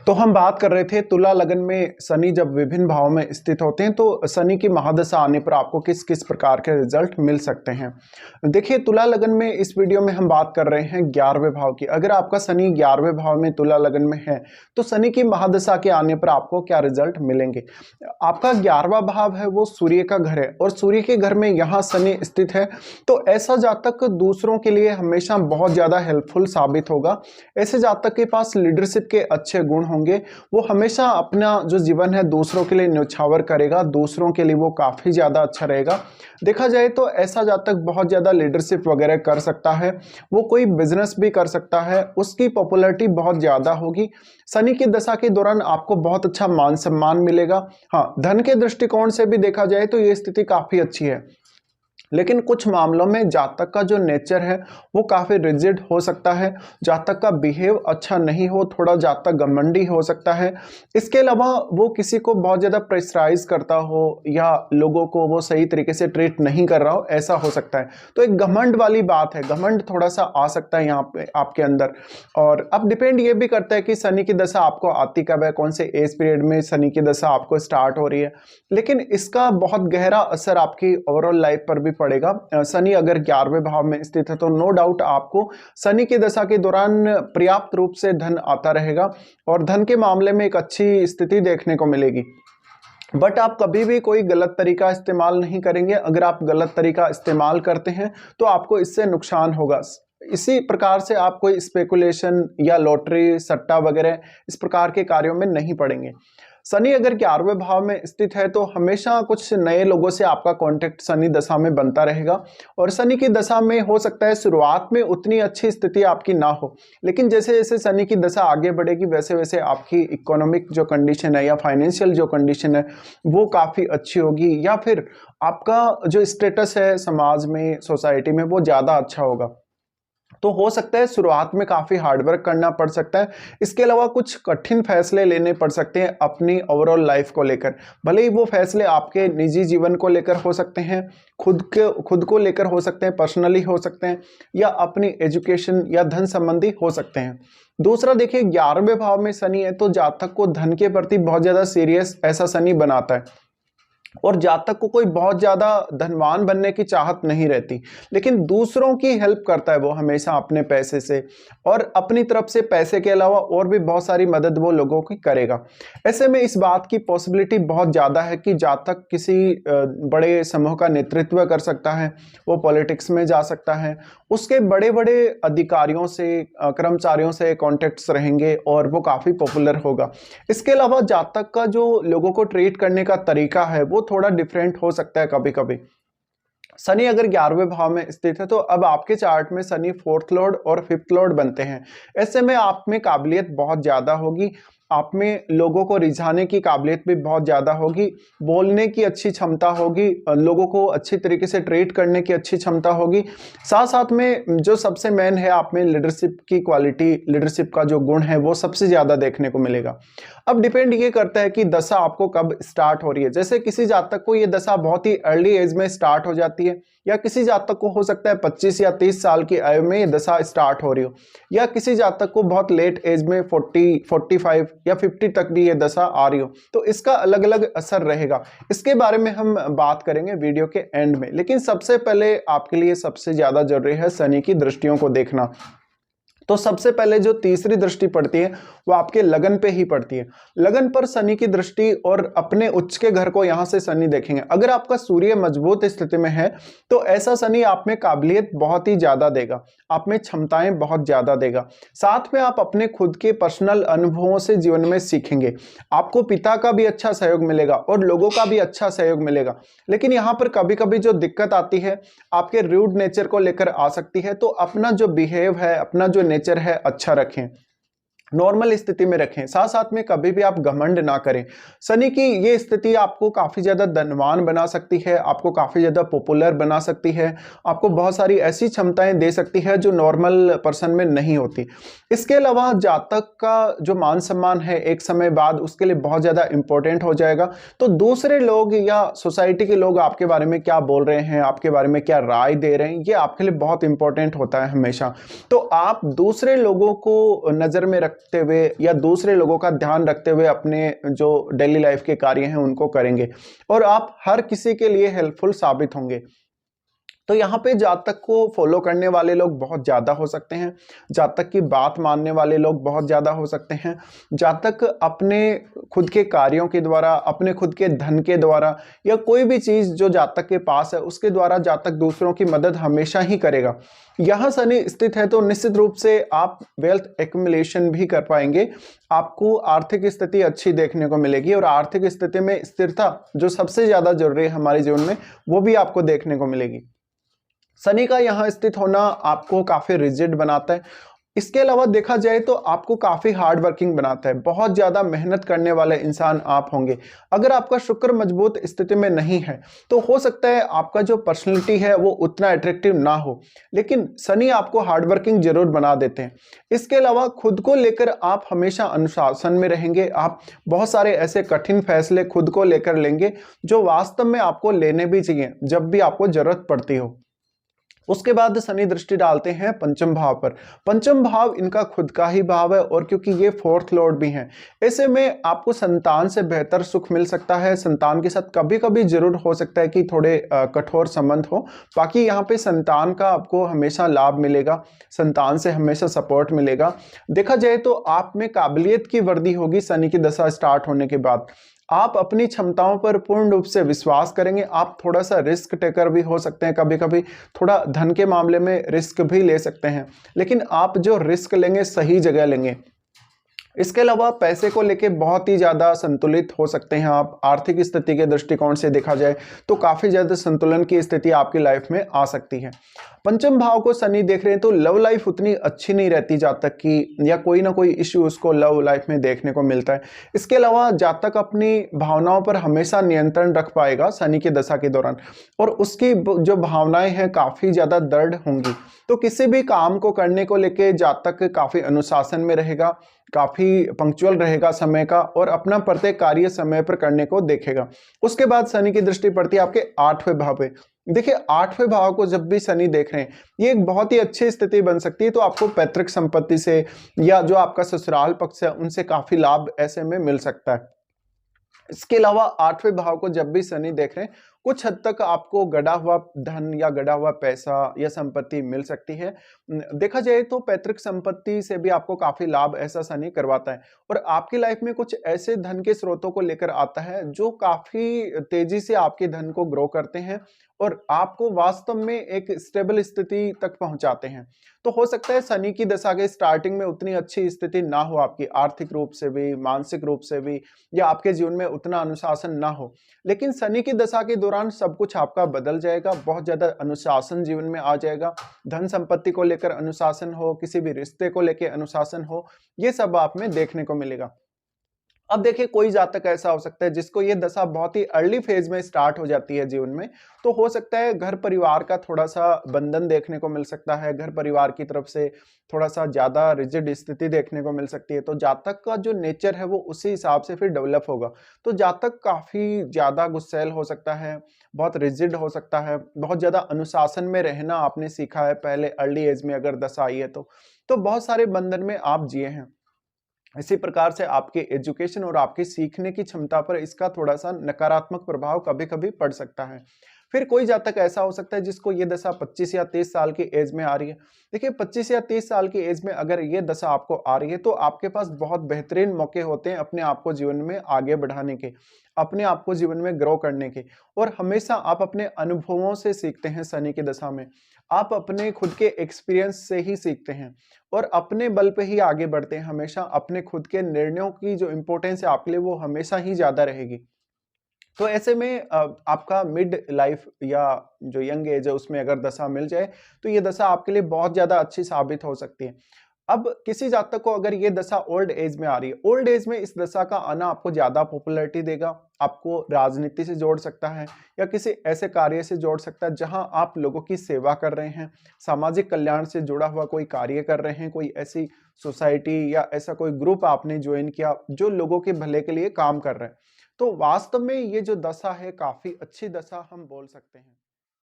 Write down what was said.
तो हम बात कर रहे थे तुला लगन में शनि जब विभिन्न भाव में स्थित होते हैं तो शनि की महादशा आने पर आपको किस किस प्रकार के रिजल्ट मिल सकते हैं। देखिए, तुला लगन में इस वीडियो में हम बात कर रहे हैं 11वें भाव की। अगर आपका शनि 11वें भाव में तुला लगन में है तो शनि की महादशा के आने पर आपको क्या रिजल्ट मिलेंगे। आपका 11वां भाव है वो सूर्य का घर है और सूर्य के घर में यहाँ शनि स्थित है, तो ऐसा जातक दूसरों के लिए हमेशा बहुत ज्यादा हेल्पफुल साबित होगा। ऐसे जातक के पास लीडरशिप के अच्छे गुण होंगे। वो हमेशा अपना जो जीवन है दूसरों के लिए न्यौछावर करेगा, दूसरों के लिए वो काफी ज्यादा अच्छा रहेगा। देखा जाए तो ऐसा जातक बहुत ज्यादा लीडरशिप वगैरह कर सकता है, वो कोई बिजनेस भी कर सकता है, उसकी पॉपुलैरिटी बहुत ज्यादा होगी। शनि की दशा के दौरान आपको बहुत अच्छा मान सम्मान मिलेगा। हाँ, धन के दृष्टिकोण से भी देखा जाए तो ये स्थिति काफी अच्छी है, लेकिन कुछ मामलों में जातक का जो नेचर है वो काफी रिजिड हो सकता है। जातक का बिहेव अच्छा नहीं हो, थोड़ा जातक घमंडी हो सकता है। इसके अलावा वो किसी को बहुत ज्यादा प्रेशराइज करता हो या लोगों को वो सही तरीके से ट्रीट नहीं कर रहा हो, ऐसा हो सकता है। तो एक घमंड वाली बात है, घमंड थोड़ा सा आ सकता है यहाँ पे आपके अंदर। और अब डिपेंड ये भी करता है कि शनि की दशा आपको आती कब है, कौन से एज पीरियड में शनि की दशा आपको स्टार्ट हो रही है। लेकिन इसका बहुत गहरा असर आपकी ओवरऑल लाइफ पर भी पड़ेगा। शनि अगर 11वें भाव में स्थित है तो नो डाउट आपको शनि की दशा के दौरान पर्याप्त रूप से धन आता रहेगा और धन के मामले में एक अच्छी स्थिति देखने को मिलेगी। बट आप कभी भी कोई गलत तरीका इस्तेमाल नहीं करेंगे। अगर आप गलत तरीका इस्तेमाल करते हैं तो आपको इससे नुकसान होगा। इसी प्रकार से आप कोई स्पेकुलेशन या लॉटरी सट्टा वगैरह इस प्रकार के कार्यों में नहीं पड़ेंगे। शनि अगर 11वें भाव में स्थित है तो हमेशा कुछ नए लोगों से आपका कांटेक्ट शनि दशा में बनता रहेगा। और शनि की दशा में हो सकता है शुरुआत में उतनी अच्छी स्थिति आपकी ना हो, लेकिन जैसे जैसे शनि की दशा आगे बढ़ेगी वैसे वैसे आपकी इकोनॉमिक जो कंडीशन है या फाइनेंशियल जो कंडीशन है वो काफ़ी अच्छी होगी, या फिर आपका जो स्टेटस है समाज में, सोसाइटी में, वो ज़्यादा अच्छा होगा। तो हो सकता है शुरुआत में काफी हार्डवर्क करना पड़ सकता है। इसके अलावा कुछ कठिन फैसले लेने पड़ सकते हैं अपनी ओवरऑल लाइफ को लेकर। भले ही वो फैसले आपके निजी जीवन को लेकर हो सकते हैं, खुद को लेकर हो सकते हैं, पर्सनली हो सकते हैं, या अपनी एजुकेशन या धन संबंधी हो सकते हैं। दूसरा देखिए, 11वें भाव में शनि है तो जातक को धन के प्रति बहुत ज्यादा सीरियस ऐसा शनि बनाता है और जातक को कोई बहुत ज्यादा धनवान बनने की चाहत नहीं रहती, लेकिन दूसरों की हेल्प करता है वो हमेशा अपने पैसे से, और अपनी तरफ से पैसे के अलावा और भी बहुत सारी मदद वो लोगों की करेगा। ऐसे में इस बात की पॉसिबिलिटी बहुत ज्यादा है कि जातक किसी बड़े समूह का नेतृत्व कर सकता है, वो पॉलिटिक्स में जा सकता है, उसके बड़े बड़े अधिकारियों से, कर्मचारियों से कॉन्टेक्ट्स रहेंगे और वो काफी पॉपुलर होगा। इसके अलावा जातक का जो लोगों को ट्रीट करने का तरीका है वो थोड़ा डिफरेंट हो सकता है कभी कभी। शनि अगर 11वें भाव में स्थित है तो अब आपके चार्ट में शनि 4th लॉर्ड और 5th लॉर्ड बनते हैं। ऐसे में आप में काबिलियत बहुत ज्यादा होगी, आप में लोगों को रिझाने की काबिलियत भी बहुत ज्यादा होगी, बोलने की अच्छी क्षमता होगी, लोगों को अच्छी तरीके से ट्रीट करने की अच्छी क्षमता होगी। साथ साथ में जो सबसे मेन है, आप में लीडरशिप की क्वालिटी, लीडरशिप का जो गुण है वो सबसे ज्यादा देखने को मिलेगा। अब डिपेंड ये करता है कि दशा आपको कब स्टार्ट हो रही है। जैसे किसी जातक को ये दशा बहुत ही अर्ली एज में स्टार्ट हो जाती है, या किसी जातक को हो सकता है 25 या 30 साल की आयु में ये दशा स्टार्ट हो रही हो, या किसी जातक को बहुत लेट एज में 40, 45 या 50 तक भी ये दशा आ रही हो। तो इसका अलग अलग असर रहेगा। इसके बारे में हम बात करेंगे वीडियो के एंड में, लेकिन सबसे पहले आपके लिए सबसे ज्यादा जरूरी है शनि की दृष्टियों को देखना। तो सबसे पहले जो तीसरी दृष्टि पड़ती है वो आपके लगन पे ही पड़ती है। लगन पर शनि की दृष्टि और अपने उच्च के घर को यहां से शनि देखेंगे। अगर आपका सूर्य मजबूत स्थिति में है तो ऐसा शनि आप में काबिलियत बहुत ही ज्यादा देगा, आप में क्षमताएं बहुत ज्यादा देगा। साथ में आप अपने खुद के पर्सनल अनुभवों से जीवन में सीखेंगे। आपको पिता का भी अच्छा सहयोग मिलेगा और लोगों का भी अच्छा सहयोग मिलेगा। लेकिन यहाँ पर कभी कभी जो दिक्कत आती है आपके रूड नेचर को लेकर आ सकती है। तो अपना जो बिहेव है, अपना जो नेचर है, अच्छा रखें, नॉर्मल स्थिति में रखें। साथ साथ में कभी भी आप घमंड ना करें। शनि की ये स्थिति आपको काफी ज्यादा धनवान बना सकती है, आपको काफी ज्यादा पॉपुलर बना सकती है, आपको बहुत सारी ऐसी क्षमताएं दे सकती है जो नॉर्मल पर्सन में नहीं होती। इसके अलावा जातक का जो मान सम्मान है एक समय बाद उसके लिए बहुत ज्यादा इंपॉर्टेंट हो जाएगा। तो दूसरे लोग या सोसाइटी के लोग आपके बारे में क्या बोल रहे हैं, आपके बारे में क्या राय दे रहे हैं, ये आपके लिए बहुत इंपॉर्टेंट होता है हमेशा। तो आप दूसरे लोगों को नजर में रखते रखते हुए या दूसरे लोगों का ध्यान रखते हुए अपने जो डेली लाइफ के कार्य हैं उनको करेंगे और आप हर किसी के लिए हेल्पफुल साबित होंगे। तो यहाँ पे जातक को फॉलो करने वाले लोग बहुत ज़्यादा हो सकते हैं, जातक की बात मानने वाले लोग बहुत ज़्यादा हो सकते हैं, जातक अपने खुद के कार्यों के द्वारा, अपने खुद के धन के द्वारा या कोई भी चीज़ जो जातक के पास है उसके द्वारा जातक दूसरों की मदद हमेशा ही करेगा। यहाँ शनि स्थित है तो निश्चित रूप से आप वेल्थ एक्युमुलेशन भी कर पाएंगे, आपको आर्थिक स्थिति अच्छी देखने को मिलेगी और आर्थिक स्थिति में स्थिरता जो सबसे ज़्यादा जरूरी है हमारे जीवन में वो भी आपको देखने को मिलेगी। शनि का यहाँ स्थित होना आपको काफी रिजिड बनाता है। इसके अलावा देखा जाए तो आपको काफी हार्ड वर्किंग बनाता है, बहुत ज्यादा मेहनत करने वाले इंसान आप होंगे। अगर आपका शुक्र मजबूत स्थिति में नहीं है तो हो सकता है आपका जो पर्सनैलिटी है वो उतना अट्रैक्टिव ना हो, लेकिन शनि आपको हार्ड वर्किंग जरूर बना देते हैं। इसके अलावा खुद को लेकर आप हमेशा अनुशासन में रहेंगे, आप बहुत सारे ऐसे कठिन फैसले खुद को लेकर लेंगे जो वास्तव में आपको लेने भी चाहिए जब भी आपको जरूरत पड़ती हो। उसके बाद शनि दृष्टि डालते हैं पंचम भाव पर। पंचम भाव इनका खुद का ही भाव है और क्योंकि ये फोर्थ लॉर्ड भी हैं, ऐसे में आपको संतान से बेहतर सुख मिल सकता है। संतान के साथ कभी कभी जरूर हो सकता है कि थोड़े कठोर संबंध हो, बाकी यहाँ पे संतान का आपको हमेशा लाभ मिलेगा, संतान से हमेशा सपोर्ट मिलेगा। देखा जाए तो आप में काबिलियत की वृद्धि होगी शनि की दशा स्टार्ट होने के बाद। आप अपनी क्षमताओं पर पूर्ण रूप से विश्वास करेंगे, आप थोड़ा सा रिस्क टेकर भी हो सकते हैं, कभी कभी थोड़ा धन के मामले में रिस्क भी ले सकते हैं, लेकिन आप जो रिस्क लेंगे सही जगह लेंगे। इसके अलावा पैसे को लेके बहुत ही ज़्यादा संतुलित हो सकते हैं आप। आर्थिक स्थिति के दृष्टिकोण से देखा जाए तो काफ़ी ज़्यादा संतुलन की स्थिति आपकी लाइफ में आ सकती है। पंचम भाव को शनि देख रहे हैं तो लव लाइफ उतनी अच्छी नहीं रहती जातक की, या कोई ना कोई इश्यू उसको लव लाइफ में देखने को मिलता है। इसके अलावा जातक अपनी भावनाओं पर हमेशा नियंत्रण रख पाएगा शनि की दशा के दौरान, और उसकी जो भावनाएं हैं काफ़ी ज़्यादा दृढ़ होंगी। तो किसी भी काम को करने को लेके जातक काफ़ी अनुशासन में रहेगा, काफी पंक्चुअल रहेगा समय का और अपना प्रत्येक कार्य समय पर करने को देखेगा। उसके बाद शनि की दृष्टि पड़ती है आपके 8वें भाव पे। देखिए 8वें भाव को जब भी शनि देख रहे हैं ये एक बहुत ही अच्छी स्थिति बन सकती है, तो आपको पैतृक संपत्ति से या जो आपका ससुराल पक्ष है उनसे काफी लाभ ऐसे में मिल सकता है। इसके अलावा 8वें भाव को जब भी शनि देख रहे हैं कुछ हद तक आपको गड़ा हुआ धन या गड़ा हुआ पैसा या संपत्ति मिल सकती है। देखा जाए तो पैतृक संपत्ति से भी आपको काफी लाभ ऐसा शनि करवाता है और आपकी लाइफ में कुछ ऐसे धन के स्रोतों को लेकर आता है जो काफी तेजी से आपके धन को ग्रो करते हैं और आपको वास्तव में एक स्टेबल स्थिति तक पहुंचाते हैं। तो हो सकता है शनि की दशा के स्टार्टिंग में उतनी अच्छी स्थिति ना हो आपकी, आर्थिक रूप से भी, मानसिक रूप से भी, या आपके जीवन में उतना अनुशासन ना हो, लेकिन शनि की दशा के दौरान सब कुछ आपका बदल जाएगा। बहुत ज्यादा अनुशासन जीवन में आ जाएगा। धन संपत्ति को लेकर अनुशासन हो, किसी भी रिश्ते को लेकर अनुशासन हो, ये सब आप में देखने को मिलेगा। अब देखिए कोई जातक ऐसा हो सकता है जिसको ये दशा बहुत ही अर्ली फेज में स्टार्ट हो जाती है जीवन में, तो हो सकता है घर परिवार का थोड़ा सा बंधन देखने को मिल सकता है, घर परिवार की तरफ से थोड़ा सा ज्यादा रिजिड स्थिति देखने को मिल सकती है। तो जातक का जो नेचर है वो उसी हिसाब से फिर डेवलप होगा। तो जातक काफी ज्यादा गुस्सैल हो सकता है, बहुत रिजिड हो सकता है, बहुत ज्यादा अनुशासन में रहना आपने सीखा है पहले अर्ली एज में अगर दशा आई है तो बहुत सारे बंधन में आप जिए हैं। इसी प्रकार से आपके एजुकेशन और आपकी सीखने की क्षमता पर इसका थोड़ा सा नकारात्मक प्रभाव कभी कभी पड़ सकता है। फिर कोई जातक ऐसा हो सकता है जिसको ये दशा 25 या 30 साल की एज में आ रही है। देखिए 25 या 30 साल की एज में अगर ये दशा आपको आ रही है तो आपके पास बहुत बेहतरीन मौके होते हैं अपने आप को जीवन में आगे बढ़ाने के, अपने आप को जीवन में ग्रो करने के, और हमेशा आप अपने अनुभवों से सीखते हैं। शनि की दशा में आप अपने खुद के एक्सपीरियंस से ही सीखते हैं और अपने बल पे ही आगे बढ़ते हैं। हमेशा अपने खुद के निर्णयों की जो इंपॉर्टेंस है आपके लिए वो हमेशा ही ज्यादा रहेगी। तो ऐसे में आपका मिड लाइफ या जो यंग एज है उसमें अगर दशा मिल जाए तो ये दशा आपके लिए बहुत ज्यादा अच्छी साबित हो सकती है। अब किसी जातक को अगर ये दशा ओल्ड एज में आ रही है, ओल्ड एज में इस दशा का आना आपको ज्यादा पॉपुलैरिटी देगा, आपको राजनीति से जोड़ सकता है या किसी ऐसे कार्य से जोड़ सकता है जहां आप लोगों की सेवा कर रहे हैं, सामाजिक कल्याण से जुड़ा हुआ कोई कार्य कर रहे हैं, कोई ऐसी सोसाइटी या ऐसा कोई ग्रुप आपने ज्वाइन किया जो लोगों के भले के लिए काम कर रहे हैं। तो वास्तव में ये जो दशा है काफी अच्छी दशा हम बोल सकते हैं।